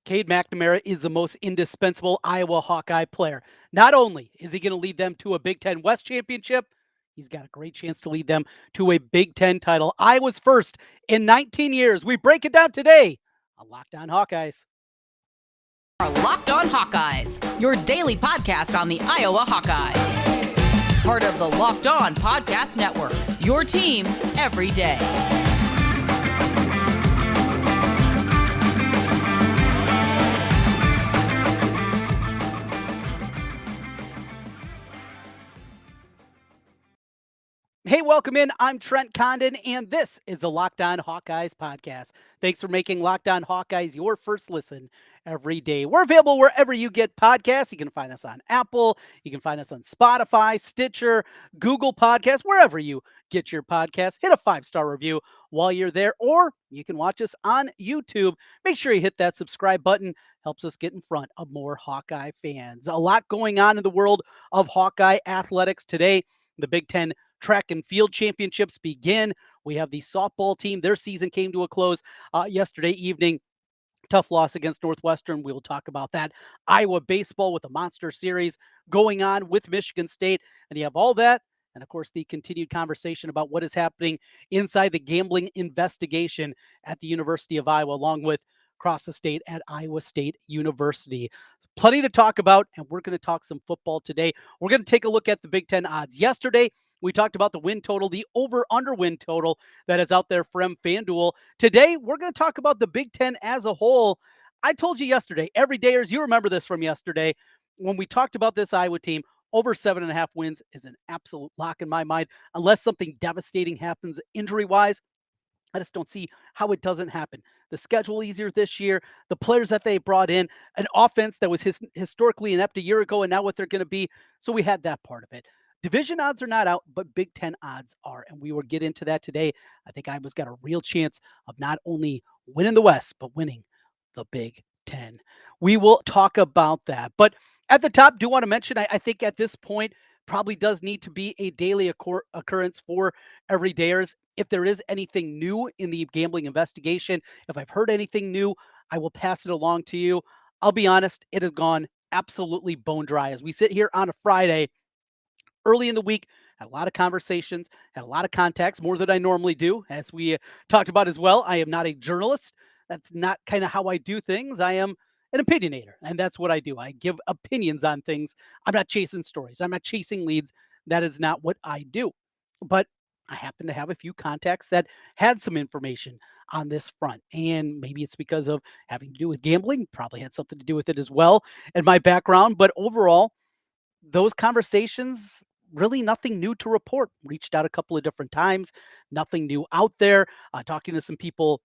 Cade McNamara is the most indispensable Iowa Hawkeye player. Not only is he going to lead them to a Big Ten West championship, he's got a great chance to lead them to a Big Ten title. Iowa's first in 19 years. We break it down today on Locked On Hawkeyes. Our Locked On Hawkeyes, your daily podcast on the Iowa Hawkeyes. Part of the Locked On Podcast Network, your team every day. Hey, welcome in. I'm Trent Condon, and this is the Locked On Hawkeyes podcast. Thanks for making Locked On Hawkeyes your first listen every day. We're available wherever you get podcasts. You can find us on Apple. You can find us on Spotify, Stitcher, Google Podcasts, wherever you get your podcasts. Hit a 5-star review while you're there, or you can watch us on YouTube. Make sure you hit that subscribe button. Helps us get in front of more Hawkeye fans. A lot going on in the world of Hawkeye athletics today. The Big Ten track and field championships begin. We have the softball team. Their season came to a close yesterday evening. Tough loss against Northwestern. We'll talk about that. Iowa baseball with a monster series going on with Michigan State. And you have all that. And of course, the continued conversation about what is happening inside the gambling investigation at the University of Iowa, along with across the state at Iowa State University. Plenty to talk about, and we're going to talk some football today. We're going to take a look at the Big Ten odds. Yesterday, we talked about the win total, the over-under win total that is out there from FanDuel. Today, we're going to talk about the Big Ten as a whole. I told you yesterday, everydayers, you remember this from yesterday, when we talked about this Iowa team, over 7.5 wins is an absolute lock in my mind. Unless something devastating happens injury-wise, I just don't see how it doesn't happen. The schedule easier this year, the players that they brought in, an offense that was historically inept a year ago, and now what they're going to be. So we had that part of it. Division odds are not out, but Big Ten odds are, and we will get into that today. I think Iowa's got a real chance of not only winning the West, but winning the Big Ten. We will talk about that. But at the top, do want to mention, I think at this point, probably does need to be a daily occurrence for everydayers. If there is anything new in the gambling investigation, if I've heard anything new, I will pass it along to you. I'll be honest, it has gone absolutely bone dry. As we sit here on a Friday, early in the week, had a lot of conversations, had a lot of contacts, more than I normally do. As we talked about as well, I am not a journalist. That's not kind of how I do things. I am an opinionator, and that's what I do. I give opinions on things. I'm not chasing stories. I'm not chasing leads. That is not what I do. But I happen to have a few contacts that had some information on this front. And maybe it's because of having to do with gambling, probably had something to do with it as well, and my background. But overall, those conversations, really nothing new to report. Reached out a couple of different times, nothing new out there. Talking to some people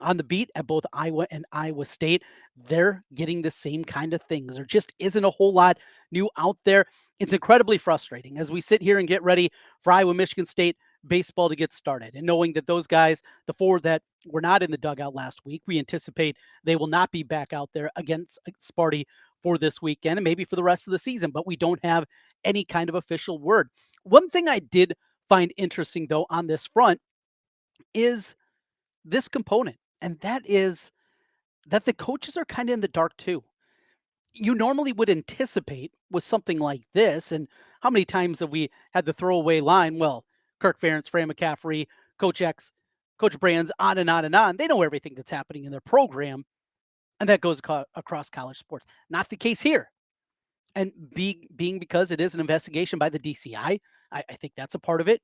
on the beat at both Iowa and Iowa State, they're getting the same kind of things. There just isn't a whole lot new out there. It's incredibly frustrating as we sit here and get ready for Iowa Michigan State baseball to get started. And knowing that those guys, the four that were not in the dugout last week, we anticipate they will not be back out there against Sparty for this weekend and maybe for the rest of the season, but we don't have any kind of official word. One thing I did find interesting, though, on this front is this component, and that is that the coaches are kind of in the dark too. You normally would anticipate with something like this, and how many times have we had the throwaway line? Well, Kirk Ferentz, Fran McCaffrey, Coach X, Coach Brands, on and on and on. They know everything that's happening in their program, and that goes across college sports. Not the case here. And being because it is an investigation by the DCI, I think that's a part of it.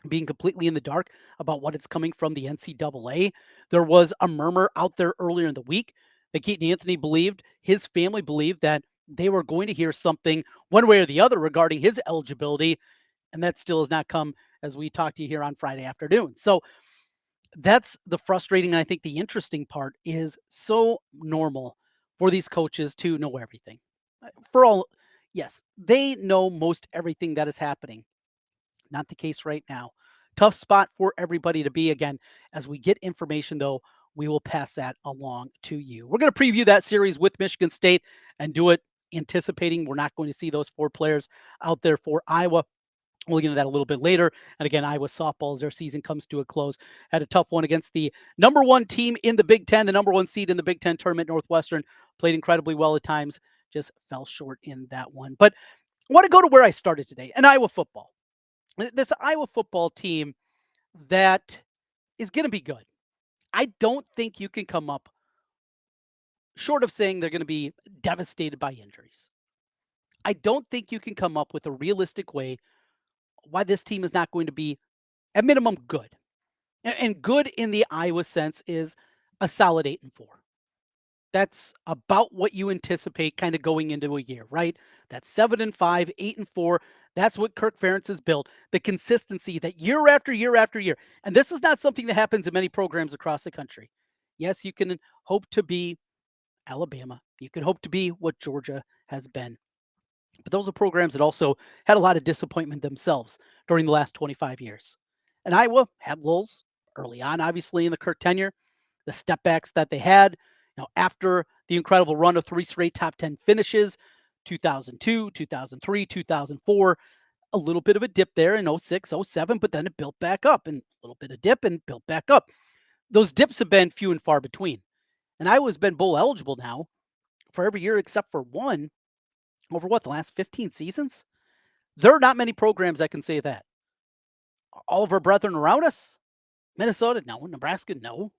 Being completely in the dark about what it's coming from the NCAA. There was a murmur out there earlier in the week that Keaton Anthony believed, his family believed that they were going to hear something one way or the other regarding his eligibility, and that still has not come as we talked to you here on Friday afternoon. So that's the frustrating, and I think the interesting part is so normal for these coaches to know everything. For all, yes, they know most everything that is happening. Not the case right now. Tough spot for everybody to be. Again, as we get information, though, we will pass that along to you. We're going to preview that series with Michigan State and do it anticipating we're not going to see those four players out there for Iowa. We'll get into that a little bit later. And again, Iowa softball, as their season comes to a close, had a tough one against the number one team in the Big Ten, the number one seed in the Big Ten tournament, Northwestern. Played incredibly well at times, just fell short in that one. But I want to go to where I started today, and Iowa football. This Iowa football team that is going to be good. I don't think you can come up short of saying they're going to be devastated by injuries. I don't think you can come up with a realistic way why this team is not going to be, at minimum, good. And good in the Iowa sense is a solid 8-4. That's about what you anticipate kind of going into a year, right? That's 7-5, 8-4. That's what Kirk Ferentz has built. The consistency that year after year after year. And this is not something that happens in many programs across the country. Yes, you can hope to be Alabama. You can hope to be what Georgia has been. But those are programs that also had a lot of disappointment themselves during the last 25 years. And Iowa had lulls early on, obviously, in the Kirk tenure, the step backs that they had, after the incredible run of 3 straight top 10 finishes, 2002, 2003, 2004, a little bit of a dip there in 06, 07, but then it built back up, and a little bit of dip and built back up. Those dips have been few and far between. And Iowa's been bowl eligible now for every year except for one over the last 15 seasons? There are not many programs that can say that. All of our brethren around us, Minnesota, no. Nebraska, no.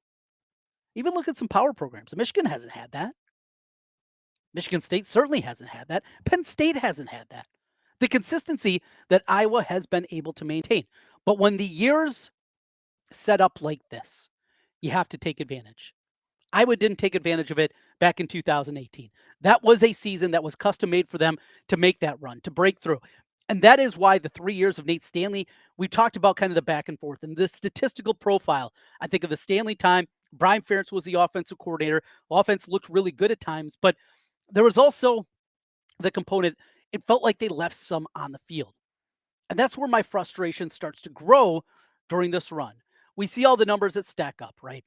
Even look at some power programs. Michigan hasn't had that. Michigan State certainly hasn't had that. Penn State hasn't had that. The consistency that Iowa has been able to maintain. But when the years set up like this, you have to take advantage. Iowa didn't take advantage of it back in 2018. That was a season that was custom made for them to make that run, to break through. And that is why the 3 years of Nate Stanley, we talked about kind of the back and forth and the statistical profile. I think of the Stanley time, Brian Ferentz was the offensive coordinator. Offense looked really good at times, but there was also the component, it felt like they left some on the field. And that's where my frustration starts to grow during this run. We see all the numbers that stack up, right?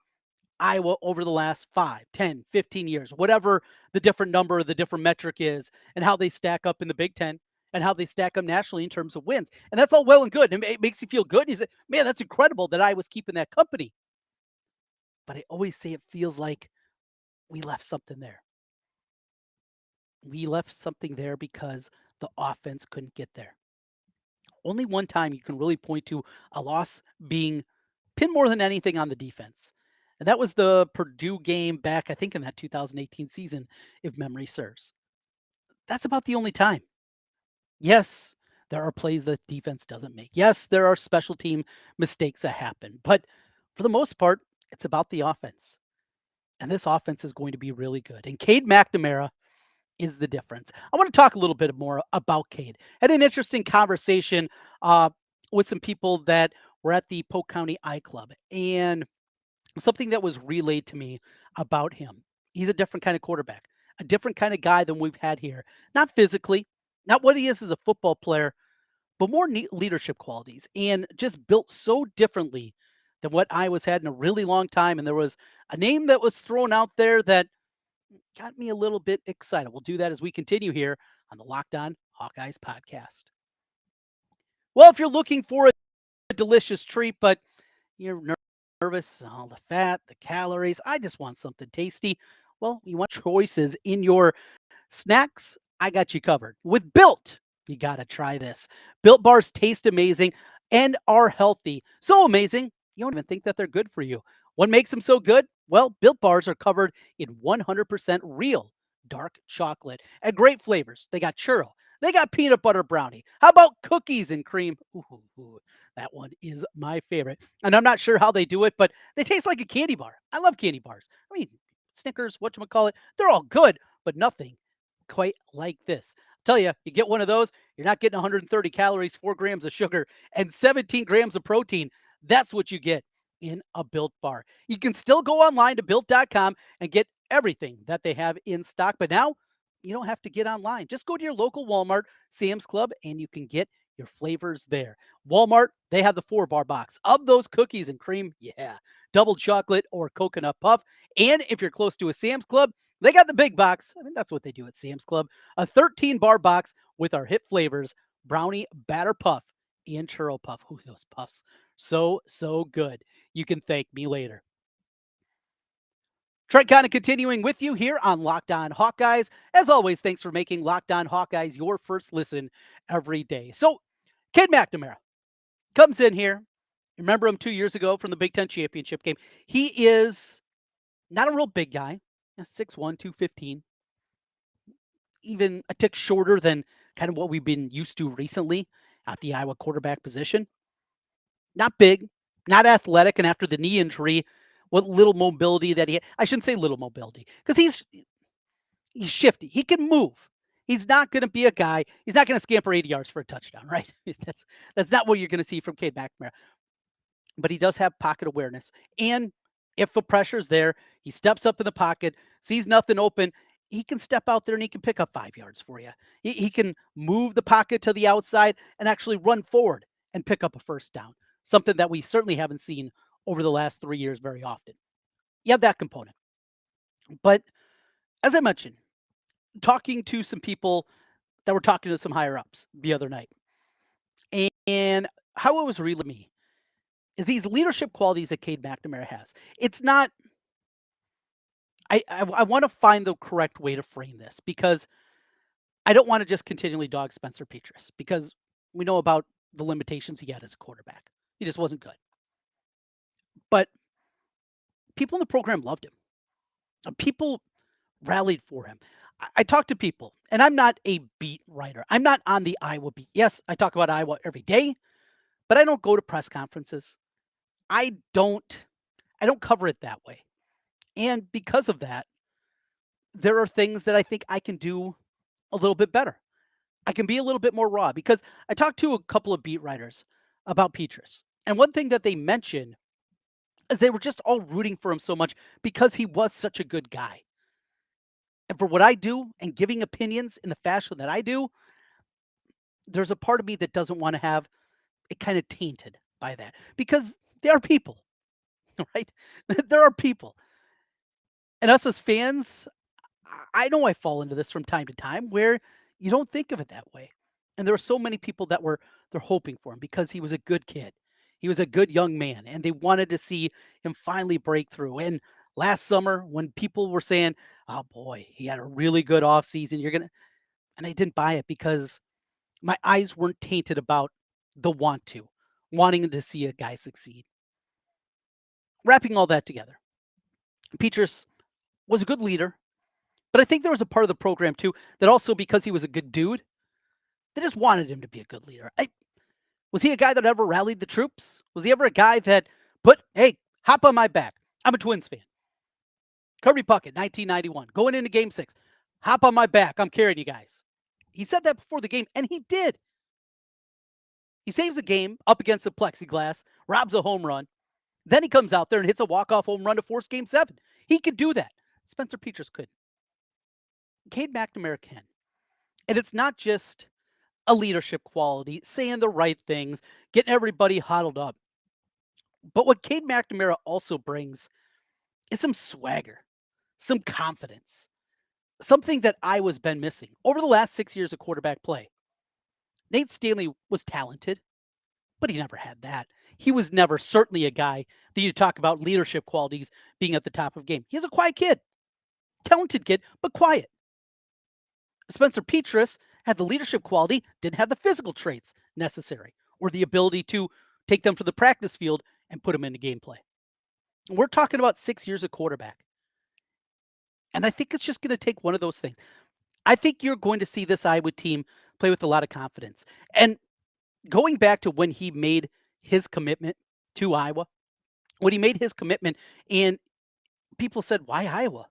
Iowa over the last 5, 10, 15 years, whatever the different number, the different metric is, and how they stack up in the Big Ten and how they stack up nationally in terms of wins. And that's all well and good. And it makes you feel good. You say, man, that's incredible that I was keeping that company. But I always say it feels like we left something there. We left something there because the offense couldn't get there. Only one time you can really point to a loss being pinned more than anything on the defense. And that was the Purdue game back, I think, in that 2018 season, if memory serves. That's about the only time. Yes, there are plays that defense doesn't make. Yes, there are special team mistakes that happen. But for the most part, it's about the offense. And this offense is going to be really good. And Cade McNamara is the difference. I want to talk a little bit more about Cade. Had an interesting conversation with some people that were at the Polk County I Club. And something that was relayed to me about him. He's a different kind of quarterback, a different kind of guy than we've had here. Not physically, not what he is as a football player, but more leadership qualities and just built so differently than what Iowa's had in a really long time. And there was a name that was thrown out there that got me a little bit excited. We'll do that as we continue here on the Locked On Hawkeyes podcast. Well, if you're looking for a delicious treat, but you're nervous, all the fat, the calories, I just want something tasty. Well, you want choices in your snacks? I got you covered. With Built, you got to try this. Built bars taste amazing and are healthy. So amazing, you don't even think that they're good for you. What makes them so good? Well, Built bars are covered in 100% real dark chocolate and great flavors. They got churro. They got peanut butter brownie. How about cookies and cream? Ooh, that one is my favorite. And I'm not sure how they do it, but they taste like a candy bar. I love candy bars. I mean, Snickers, whatchamacallit, they're all good, but nothing quite like this. Tell you, you get one of those, you're not getting 130 calories, 4 grams of sugar, and 17 grams of protein. That's what you get in a Built bar. You can still go online to Built.com and get everything that they have in stock, but now you don't have to get online. Just go to your local Walmart, Sam's Club, and you can get your flavors there. Walmart, they have the 4-bar box of those cookies and cream. Yeah, double chocolate or coconut puff. And if you're close to a Sam's Club, they got the big box. I mean, that's what they do at Sam's Club. A 13-bar box with our hit flavors, brownie, batter puff, and churro puff. Ooh, those puffs. So good. You can thank me later. Trent kind of continuing with you here on Locked On Hawkeyes. As always, thanks for making Locked On Hawkeyes your first listen every day. So, Cade McNamara comes in here. Remember him 2 years ago from the Big Ten championship game. He is not a real big guy, 6'1", 215, even a tick shorter than kind of what we've been used to recently at the Iowa quarterback position. Not big, not athletic, and after the knee injury, what little mobility that he had, I shouldn't say little mobility, because he's shifty. He can move. He's not going to be a guy. He's not going to scamper 80 yards for a touchdown, right? That's not what you're going to see from Cade McNamara. But he does have pocket awareness, and if the pressure's there, he steps up in the pocket, sees nothing open. He can step out there and he can pick up 5 yards for you. He can move the pocket to the outside and actually run forward and pick up a first down. Something that we certainly haven't seen over the last 3 years very often. You have that component. But as I mentioned, talking to some people that were talking to some higher ups the other night, and how it was really me is these leadership qualities that Cade McNamara has. It's not. I want to find the correct way to frame this because I don't want to just continually dog Spencer Petras because we know about the limitations he had as a quarterback. He just wasn't good. But people in the program loved him. People rallied for him. I talk to people, and I'm not a beat writer. I'm not on the Iowa beat. Yes, I talk about Iowa every day, but I don't go to press conferences. I don't cover it that way. And because of that, there are things that I think I can do a little bit better. I can be a little bit more raw because I talked to a couple of beat writers about Petras. And one thing that they mentioned is they were just all rooting for him so much because he was such a good guy. And for what I do and giving opinions in the fashion that I do, there's a part of me that doesn't want to have it kind of tainted by that because they are people, right? There are people. And us as fans, I know I fall into this from time to time where you don't think of it that way. And there are so many people that they're hoping for him because he was a good kid. He was a good young man and they wanted to see him finally break through. And last summer when people were saying, "Oh boy, he had a really good offseason. You're going to," and I didn't buy it because my eyes weren't tainted about the wanting to see a guy succeed. Wrapping all that together, Petras was a good leader, but I think there was a part of the program too that also because he was a good dude, they just wanted him to be a good leader. Was he a guy that ever rallied the troops? Was he ever a guy that hey, hop on my back? I'm a Twins fan. Kirby Puckett, 1991, going into Game 6. Hop on my back. I'm carrying you guys. He said that before the game, and he did. He saves a game up against the plexiglass, robs a home run. Then he comes out there and hits a walk-off home run to force Game 7. He could do that. Spencer Petras couldn't. Cade McNamara can. And it's not just a leadership quality, saying the right things, getting everybody huddled up. But what Cade McNamara also brings is some swagger, some confidence, something that Iowa's been missing over the last 6 years of quarterback play. Nate Stanley was talented, but he never had that. He was never certainly a guy that you talk about leadership qualities being at the top of game. He was a quiet kid, talented kid, but quiet. Spencer Petras had the leadership quality, didn't have the physical traits necessary or the ability to take them from the practice field and put them into gameplay. We're talking about 6 years of quarterback. And I think it's just going to take one of those things. I think you're going to see this Iowa team play with a lot of confidence. And going back to when he made his commitment to Iowa, when he made his commitment and people said, "Why Iowa?"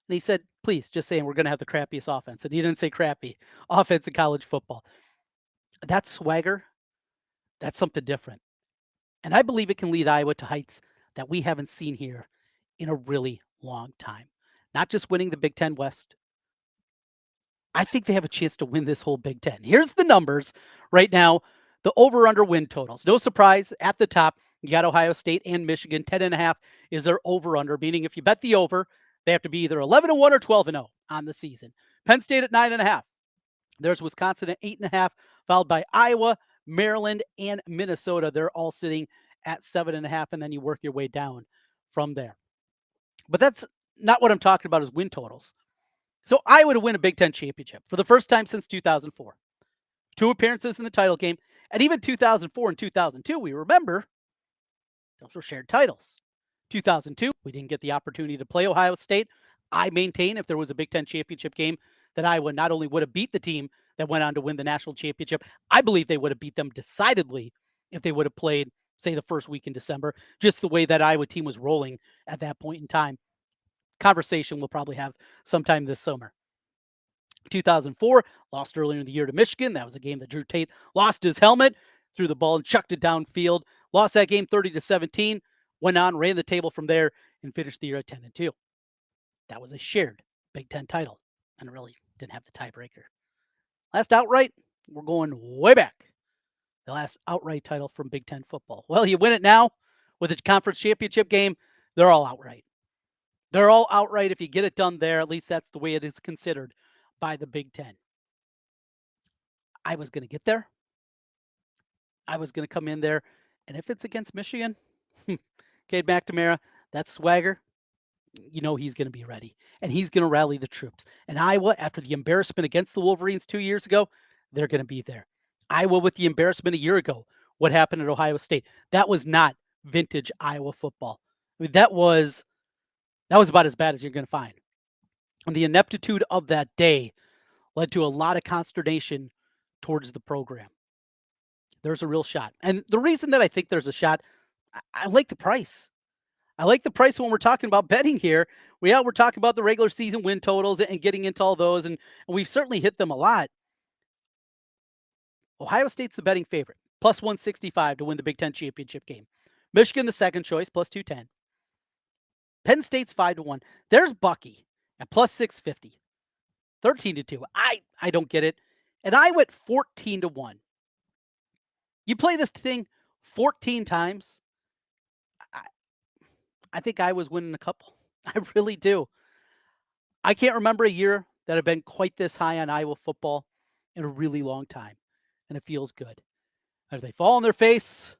And he said, "Please, just saying we're going to have the crappiest offense." And he didn't say crappy offense in college football. That swagger, that's something different. And I believe it can lead Iowa to heights that we haven't seen here in a really long time. Not just winning the Big Ten West. I think they have a chance to win this whole Big Ten. Here's the numbers right now. The over-under win totals. No surprise, at the top, you got Ohio State and Michigan. 10.5 is their over-under, meaning if you bet the over, they have to be either 11-1 or 12-0 on the season. Penn State at 9.5. There's Wisconsin at 8.5, followed by Iowa, Maryland, and Minnesota. They're all sitting at 7.5, and then you work your way down from there. But that's not what I'm talking about is win totals. So Iowa to win a Big Ten championship for the first time since 2004. 2 appearances in the title game, and even 2004 and 2002, we remember, those were shared titles. 2002, we didn't get the opportunity to play Ohio State. I maintain if there was a Big Ten championship game, that Iowa not only would have beat the team that went on to win the national championship, I believe they would have beat them decidedly if they would have played, say, the first week in December, just the way that Iowa team was rolling at that point in time. Conversation we'll probably have sometime this summer. 2004, lost earlier in the year to Michigan. That was a game that Drew Tate lost his helmet, threw the ball and chucked it downfield. Lost that game 30-17. Went on, ran the table from there, and finished the year at 10-2. That was a shared Big Ten title, and really didn't have the tiebreaker. Last outright, we're going way back. The last outright title from Big Ten football. Well, you win it now with a conference championship game. They're all outright. They're all outright if you get it done there. At least that's the way it is considered by the Big Ten. I was going to get there. I was going to come in there. And if it's against Michigan, Cade McNamara, that swagger, you know he's going to be ready. And he's going to rally the troops. And Iowa, after the embarrassment against the Wolverines 2 years ago, they're going to be there. Iowa with the embarrassment a year ago, what happened at Ohio State? That was not vintage Iowa football. I mean, that was about as bad as you're going to find. And the ineptitude of that day led to a lot of consternation towards the program. There's a real shot. And the reason that I think there's a shot, I like the price. I like the price when we're talking about betting here. We're talking about the regular season win totals and getting into all those, and we've certainly hit them a lot. Ohio State's the betting favorite, plus 165 to win the Big Ten championship game. Michigan, the second choice, plus 210. Penn State's 5-1. There's Bucky at plus 650. 13-2. I don't get it. And I went 14-1. You play this thing 14 times, I think I was winning a couple. I really do. I can't remember a year that I've been quite this high on Iowa football in a really long time, and it feels good. And if they fall on their face,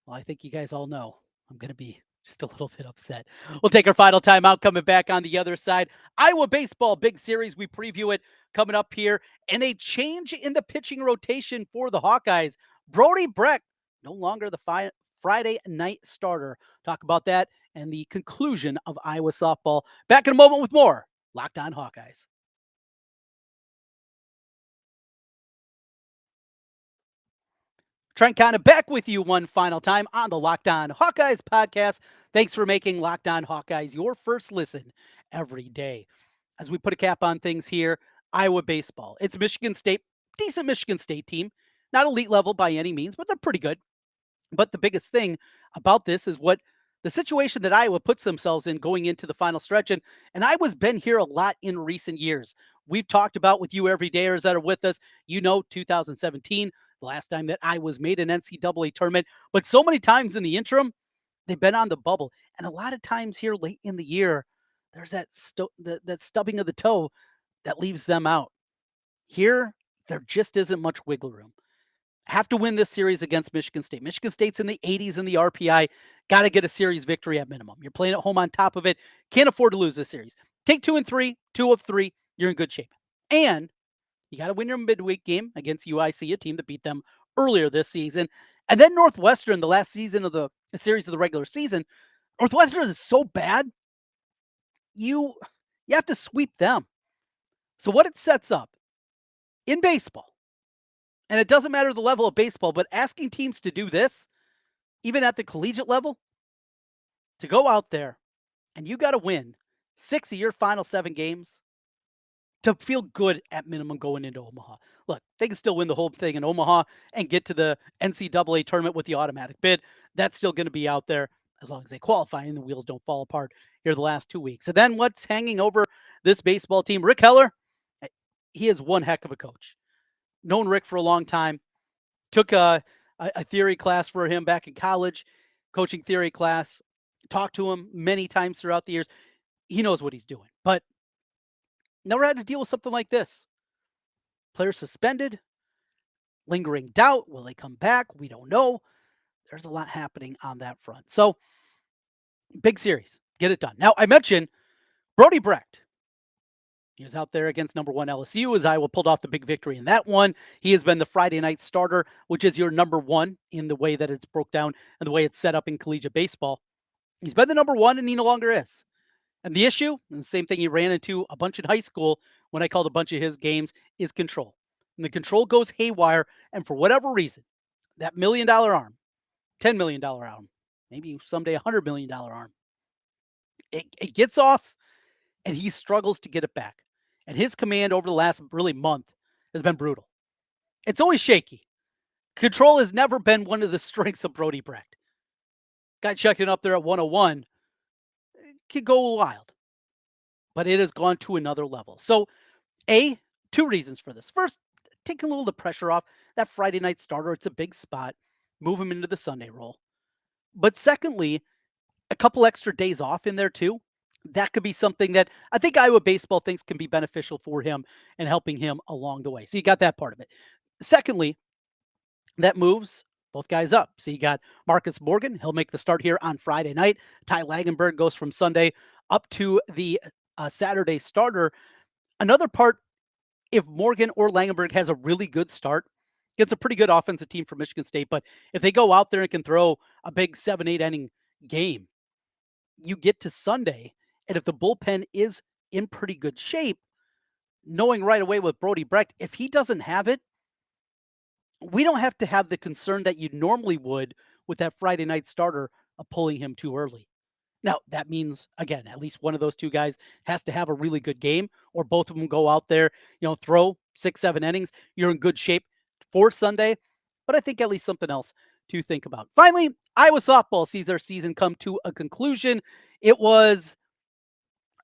well, I think you guys all know I'm going to be just a little bit upset. We'll take our final timeout, coming back on the other side. Iowa baseball, big series. We preview it coming up here. And a change in the pitching rotation for the Hawkeyes. Brody Breck, no longer the Friday night starter. Talk about that and the conclusion of Iowa softball. Back in a moment with more Locked On Hawkeyes. Trent Conner back with you one final time on the Locked On Hawkeyes podcast. Thanks for making Locked On Hawkeyes your first listen every day. As we put a cap on things here, Iowa baseball. It's Michigan State, decent Michigan State team. Not elite level by any means, but they're pretty good. But the biggest thing about this is what the situation that Iowa puts themselves in going into the final stretch. And Iowa's been here a lot in recent years. We've talked about with you everydayers that are with us, 2017, the last time that I was made an NCAA tournament. But so many times in the interim, they've been on the bubble. And a lot of times here late in the year, there's that stubbing of the toe that leaves them out. Here, there just isn't much wiggle room. Have to win this series against Michigan State. Michigan State's in the 80s in the RPI. Got to get a series victory at minimum. You're playing at home on top of it. Can't afford to lose this series. Take 2 and 3, 2 of 3. You're in good shape. And you got to win your midweek game against UIC, a team that beat them earlier this season. And then Northwestern, the last season of the series of the regular season. Northwestern is so bad, you have to sweep them. So what it sets up in baseball, and it doesn't matter the level of baseball, but asking teams to do this, even at the collegiate level, to go out there and you got to win 6 of your final 7 games to feel good at minimum going into Omaha. Look, they can still win the whole thing in Omaha and get to the NCAA tournament with the automatic bid. That's still going to be out there as long as they qualify and the wheels don't fall apart here the last 2 weeks. And then what's hanging over this baseball team? Rick Heller, he is one heck of a coach. Known Rick for a long time. Took a theory class for him back in college, coaching theory class. Talked to him many times throughout the years. He knows what he's doing, but never had to deal with something like this. Players suspended, lingering doubt. Will they come back? We don't know. There's a lot happening on that front. So, big series. Get it done. Now, I mentioned Brody Brecht. He was out there against number one LSU as Iowa pulled off the big victory in that one. He has been the Friday night starter, which is your number one in the way that it's broke down and the way it's set up in collegiate baseball. He's been the number one and he no longer is. And the issue, and the same thing he ran into a bunch in high school when I called a bunch of his games, is control. And the control goes haywire. And for whatever reason, that $1 million arm, $10 million arm, maybe someday $100 million arm, it gets off and he struggles to get it back. And his command over the last really month has been brutal. It's always shaky. Control has never been one of the strengths of Brody Brecht. Guy checking up there at 101 could go wild, but it has gone to another level. So, two reasons for this. First, taking a little of the pressure off that Friday night starter. It's a big spot. Move him into the Sunday role. But secondly, a couple extra days off in there too. That could be something that I think Iowa baseball thinks can be beneficial for him and helping him along the way. So you got that part of it. Secondly, that moves both guys up. So you got Marcus Morgan. He'll make the start here on Friday night. Ty Lagenberg goes from Sunday up to the Saturday starter. Another part, if Morgan or Langenberg has a really good start, gets a pretty good offensive team from Michigan State. But if they go out there and can throw a big 7-8 inning game, you get to Sunday, and if the bullpen is in pretty good shape, knowing right away with Brody Brecht, if he doesn't have it, we don't have to have the concern that you normally would with that Friday night starter of pulling him too early. Now, that means, again, at least one of those two guys has to have a really good game, or both of them go out there, throw 6-7 innings. You're in good shape for Sunday. But I think at least something else to think about. Finally, Iowa softball sees their season come to a conclusion. It was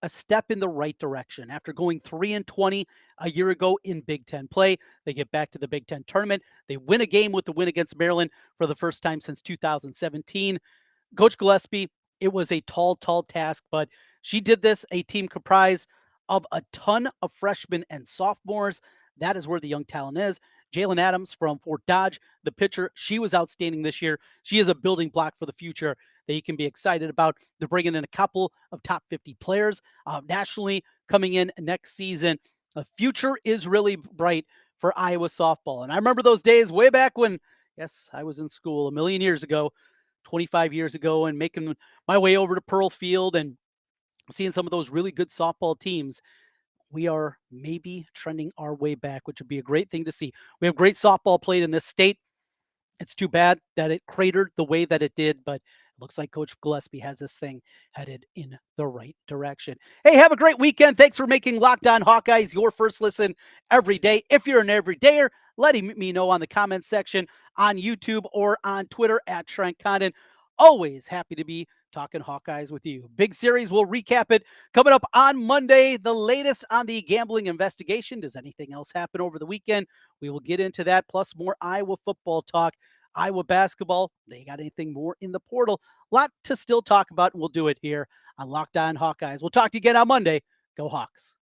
a step in the right direction. After going 3-20 a year ago in Big Ten play, they get back to the Big Ten tournament. They win a game with the win against Maryland for the first time since 2017. Coach Gillespie, it was a tall task, but she did this, a team comprised of a ton of freshmen and sophomores. That is where the young talent is. Jalen Adams from Fort Dodge, the pitcher, she was outstanding this year. She is a building block for the future that you can be excited about. They're bringing in a couple of top 50 players nationally coming in next season. The future is really bright for Iowa softball. And I remember those days way back when, yes, I was in school a million years ago, 25 years ago, and making my way over to Pearl Field and seeing some of those really good softball teams. We are maybe trending our way back, which would be a great thing to see. We have great softball played in this state. It's too bad that it cratered the way that it did, but it looks like Coach Gillespie has this thing headed in the right direction. Hey, have a great weekend. Thanks for making Locked On Hawkeyes your first listen every day. If you're an everydayer, letting me know on the comments section on YouTube or on Twitter at Trent Condon. Always happy to be talking Hawkeyes with you. Big series, we'll recap it coming up on Monday. The latest on the gambling investigation. Does anything else happen over the weekend? We will get into that, plus more Iowa football talk. Iowa basketball, they got anything more in the portal? A lot to still talk about, and we'll do it here on Locked On Hawkeyes. We'll talk to you again on Monday. Go Hawks.